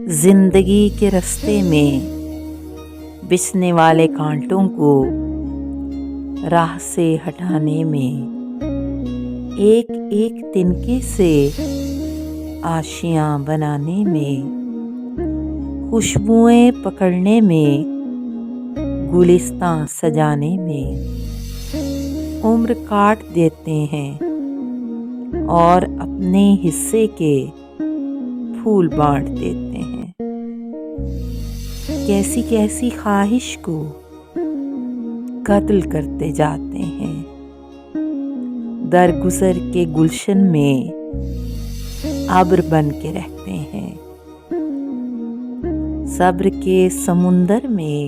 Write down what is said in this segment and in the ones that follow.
जिंदगी के रास्ते में बिछने वाले कांटों को राह से हटाने में, एक एक तिनके से आशियां बनाने में, खुशबुएं पकड़ने में, गुलिस्तां सजाने में उम्र काट देते हैं और अपने हिस्से के फूल बांट देते हैं। कैसी कैसी ख्वाहिश को कत्ल करते जाते हैं। दरगुजर के गुलशन में अब्र बन के रहते हैं। सब्र के समुंदर में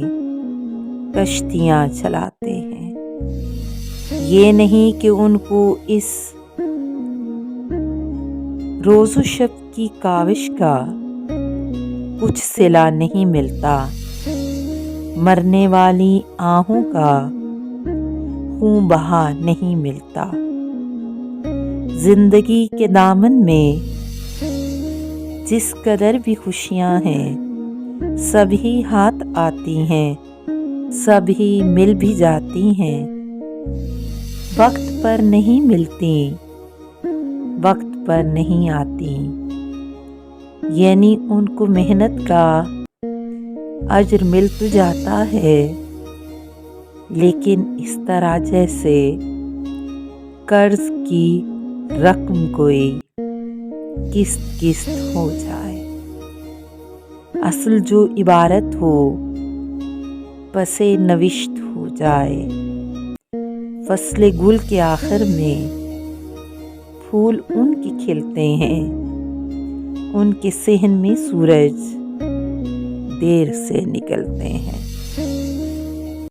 कश्तियां चलाते हैं। ये नहीं कि उनको इस रोज़ो शब की काविश का कुछ सिला नहीं मिलता। मरने वाली आहों का खून बहा नहीं मिलता। जिंदगी के दामन में जिस कदर भी खुशियां हैं, सभी हाथ आती हैं, सभी मिल भी जाती हैं। वक्त पर नहीं मिलती, वक्त पर नहीं आती, यानी उनको मेहनत का अज्र मिल तो जाता है, लेकिन इस तरह जैसे कर्ज की रकम कोई किस्त किस्त हो जाए। असल जो इबारत हो पसे नविश्त हो जाए। फसले गुल के आखिर में फूल उनके खिलते हैं, उनके सेहन में सूरज देर से निकलते हैं।